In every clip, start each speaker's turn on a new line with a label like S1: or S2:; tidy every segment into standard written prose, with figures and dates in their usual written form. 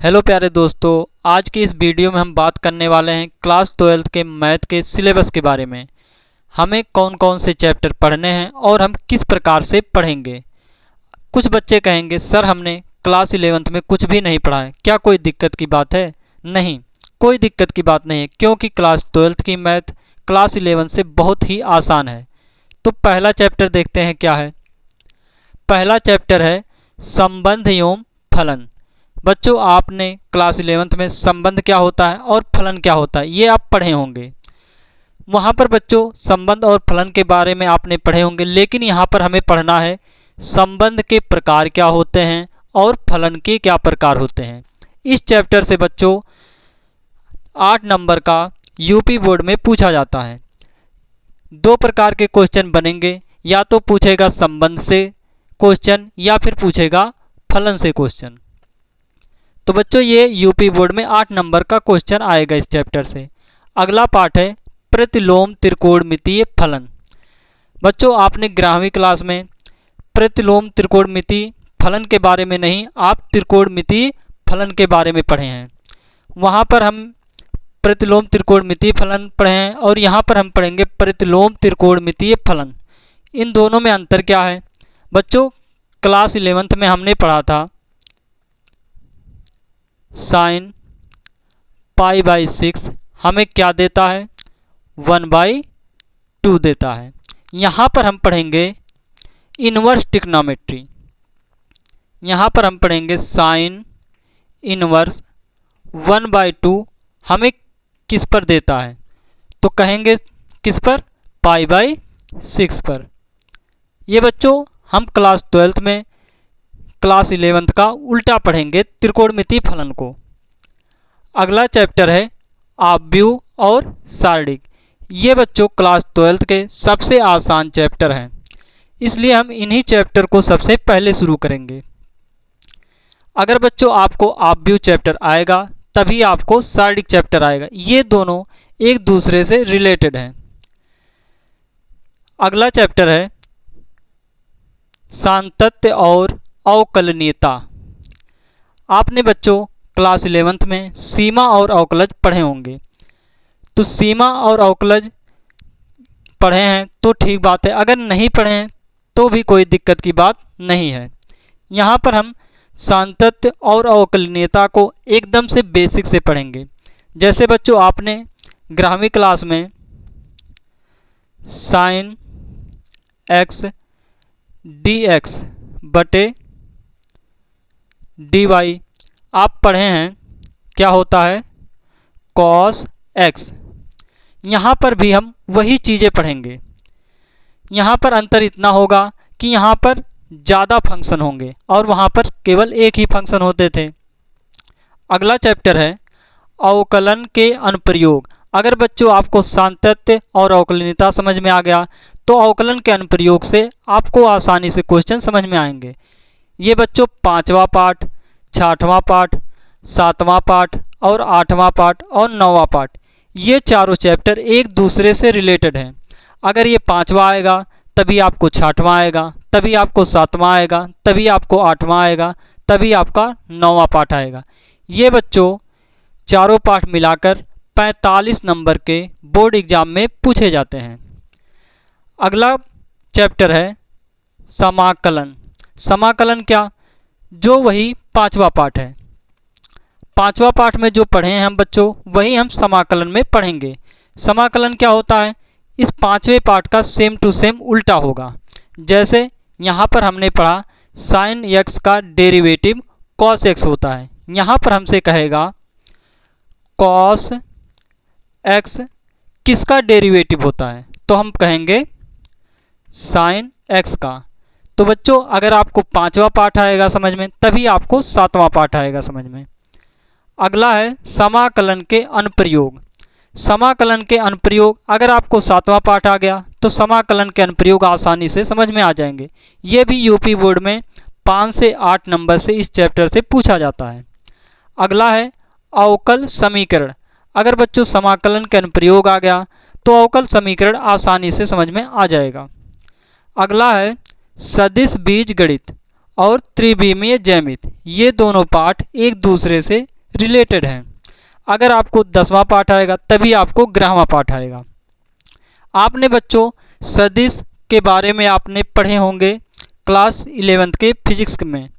S1: Hello प्यारे दोस्तों, आज की इस वीडियो में हम बात करने वाले हैं क्लास 12th के मैथ के सिलेबस के बारे में। हमें कौन कौन से चैप्टर पढ़ने हैं और हम किस प्रकार से पढ़ेंगे। कुछ बच्चे कहेंगे सर हमने क्लास 11th में कुछ भी नहीं पढ़ा है, क्या कोई दिक्कत की बात है? नहीं, कोई दिक्कत की बात नहीं है, क्योंकि क्लास 12th की मैथ क्लास 11 से बहुत ही आसान है। तो पहला चैप्टर देखते हैं क्या है। पहला चैप्टर है संबंध एवं फलन। बच्चों, आपने क्लास 11th में संबंध क्या होता है और फलन क्या होता है ये आप पढ़े होंगे। वहाँ पर बच्चों संबंध और फलन के बारे में आपने पढ़े होंगे, लेकिन यहाँ पर हमें पढ़ना है संबंध के प्रकार क्या होते हैं और फलन के क्या प्रकार होते हैं। इस चैप्टर से बच्चों 8 नंबर का यूपी बोर्ड में पूछा जाता है। 2 प्रकार के क्वेश्चन बनेंगे, या तो पूछेगा संबंध से क्वेश्चन या फिर पूछेगा फलन से क्वेश्चन। तो बच्चों ये यूपी बोर्ड में 8 नंबर का क्वेश्चन आएगा इस चैप्टर से। अगला पार्ट है प्रतिलोम त्रिकोणमितीय फलन। बच्चों आपने 11वीं क्लास में प्रतिलोम त्रिकोणमितीय फलन के बारे में नहीं, आप त्रिकोणमितीय फलन के बारे में पढ़े हैं। वहाँ पर हम प्रतिलोम त्रिकोणमितीय फलन पढ़े हैं और यहाँ पर हम पढ़ेंगे प्रतिलोम त्रिकोणमितीय फलन। इन दोनों में अंतर क्या है? बच्चों क्लास 11th में हमने पढ़ा था साइन π/6 हमें क्या देता है? 1/2 देता है। यहाँ पर हम पढ़ेंगे इनवर्स ट्रिग्नोमेट्री। यहाँ पर हम पढ़ेंगे साइन इनवर्स 1/2 हमें किस पर देता है? तो कहेंगे किस पर? π/6 पर। ये बच्चों हम क्लास 12th में क्लास 11th का उल्टा पढ़ेंगे त्रिकोणमितीय फलन को। अगला चैप्टर है आव्यूह और सारणिक। ये बच्चों क्लास 12th के सबसे आसान चैप्टर हैं, इसलिए हम इन्हीं चैप्टर को सबसे पहले शुरू करेंगे। अगर बच्चों आपको आव्यूह चैप्टर आएगा तभी आपको सारणिक चैप्टर आएगा, ये दोनों एक दूसरे से रिलेटेड हैं। अगला चैप्टर है सातत्य और अवकलनीयता। आपने बच्चों क्लास 11th में सीमा और अवकलज पढ़े होंगे। तो सीमा और अवकलज पढ़े हैं तो ठीक बात है, अगर नहीं पढ़े हैं तो भी कोई दिक्कत की बात नहीं है। यहाँ पर हम सातत्य और अवकलनीयता को एकदम से बेसिक से पढ़ेंगे। जैसे बच्चों आपने 11वीं क्लास में साइन x dx बटे dy आप पढ़े हैं क्या होता है? cos x। यहाँ पर भी हम वही चीज़ें पढ़ेंगे। यहाँ पर अंतर इतना होगा कि यहाँ पर ज़्यादा फंक्शन होंगे और वहाँ पर केवल एक ही फंक्शन होते थे। अगला चैप्टर है अवकलन के अनुप्रयोग। अगर बच्चों आपको सातत्य और अवकलनीयता समझ में आ गया तो अवकलन के अनुप्रयोग से आपको आसानी से क्वेश्चन समझ में आएंगे। ये बच्चों 5वां पार्ट, 6वां पार्ट, 7वां पार्ट और 8वां पार्ट और 9वां पार्ट, ये चारों चैप्टर एक दूसरे से रिलेटेड हैं। अगर ये 5वां आएगा तभी आपको 6वां आएगा, तभी आपको 7वां आएगा, तभी आपको 8वां आएगा, तभी आपका 9वां पार्ट आएगा। ये बच्चों चारों पार्ट मिलाकर 45 नंबर के बोर्ड एग्जाम में पूछे जाते हैं। अगला चैप्टर है समाकलन। समाकलन क्या? जो वही 5वां पार्ट है। 5वां पार्ट में जो पढ़े हैं हम बच्चों वही हम समाकलन में पढ़ेंगे। समाकलन क्या होता है? इस 5वें पार्ट का सेम टू सेम उल्टा होगा। जैसे यहाँ पर हमने पढ़ा साइन x का डेरिवेटिव cos x होता है, यहाँ पर हमसे कहेगा cos x किसका डेरिवेटिव होता है? तो हम कहेंगे साइन x का। तो बच्चों अगर आपको 5वां पार्ट आएगा समझ में तभी आपको 7वां पार्ट आएगा समझ में। अगला है समाकलन के अनुप्रयोग। समाकलन के अनुप्रयोग अगर आपको 7वां पार्ट आ गया तो समाकलन के अनुप्रयोग आसानी से समझ में आ जाएंगे। ये भी यूपी बोर्ड में 5 से 8 नंबर से इस चैप्टर से पूछा जाता है। अगला है अवकल समीकरण। अगर बच्चों समाकलन के अनुप्रयोग आ गया तो अवकल समीकरण आसानी से समझ में आ जाएगा। अगला है सदिश बीजगणित और त्रिविमीय ज्यामिति, ये दोनों पाठ एक दूसरे से रिलेटेड हैं। अगर आपको 10वां पाठ आएगा तभी आपको 11वां पाठ आएगा। आपने बच्चों सदिश के बारे में आपने पढ़े होंगे क्लास 11th के फिजिक्स में।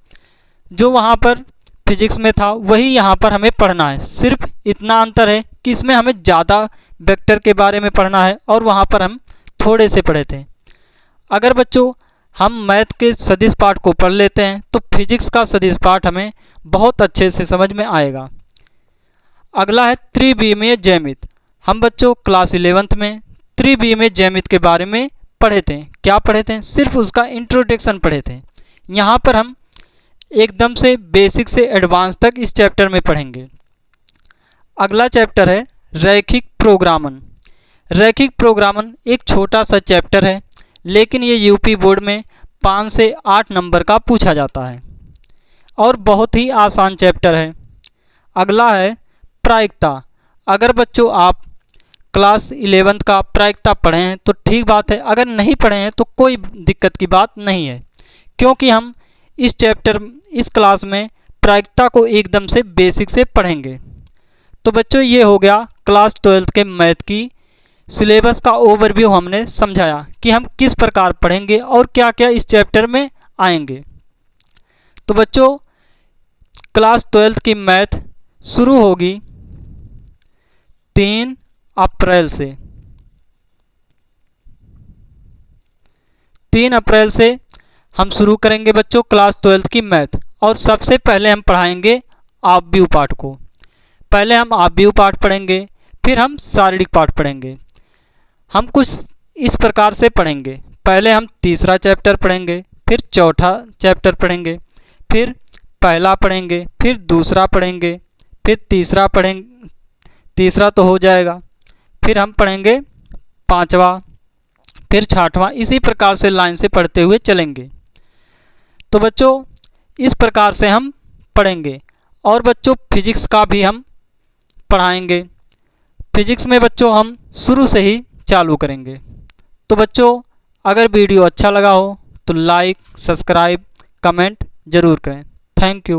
S1: जो वहाँ पर फिजिक्स में था वही यहाँ पर हमें पढ़ना है। सिर्फ इतना अंतर है कि इसमें हमें ज़्यादा वेक्टर के बारे में पढ़ना है और वहाँ पर हम थोड़े से पढ़े थे। अगर बच्चों हम मैथ के सदिश पाठ को पढ़ लेते हैं तो फिजिक्स का सदिश पाठ हमें बहुत अच्छे से समझ में आएगा। अगला है त्रिविमीय ज्यामिति। हम बच्चों क्लास 11th में त्रिविमीय ज्यामिति के बारे में पढ़े थे। क्या पढ़े थे? सिर्फ उसका इंट्रोडक्शन पढ़े थे। यहाँ पर हम एकदम से बेसिक से एडवांस तक इस चैप्टर में पढ़ेंगे। अगला चैप्टर है रैखिक प्रोग्रामन। रैखिक प्रोग्रामन एक छोटा सा चैप्टर है, लेकिन ये यूपी बोर्ड में 5 से 8 नंबर का पूछा जाता है और बहुत ही आसान चैप्टर है। अगला है प्रायिकता। अगर बच्चों आप क्लास 11th का प्रायिकता पढ़े हैं तो ठीक बात है, अगर नहीं पढ़े हैं तो कोई दिक्कत की बात नहीं है, क्योंकि हम इस क्लास में प्रायिकता को एकदम से बेसिक से पढ़ेंगे। तो बच्चों ये हो गया क्लास 12th के मैथ की सिलेबस का ओवरव्यू। हमने समझाया कि हम किस प्रकार पढ़ेंगे और क्या क्या इस चैप्टर में आएंगे। तो बच्चों क्लास 12th की मैथ शुरू होगी 3 अप्रैल से। 3 अप्रैल से हम शुरू करेंगे बच्चों क्लास 12th की मैथ, और सबसे पहले हम पढ़ाएंगे आव्यूह पाठ को। पहले हम आव्यूह पाठ पढ़ेंगे, फिर हम शारीरिक पाठ पढ़ेंगे। हम कुछ इस प्रकार से पढ़ेंगे। पहले हम तीसरा चैप्टर पढ़ेंगे, फिर चौथा चैप्टर पढ़ेंगे, फिर पहला पढ़ेंगे, फिर दूसरा पढ़ेंगे, फिर तीसरा पढ़ेंगे, तीसरा तो हो जाएगा, फिर हम पढ़ेंगे 5वां, फिर 6वां। इसी प्रकार से लाइन से पढ़ते हुए चलेंगे। तो बच्चों इस प्रकार से हम पढ़ेंगे। और बच्चों फिजिक्स का भी हम पढ़ाएंगे। फिजिक्स में बच्चों हम शुरू से ही चालू करेंगे। तो बच्चों अगर वीडियो अच्छा लगा हो तो लाइक, सब्सक्राइब, कमेंट ज़रूर करें। Thank you.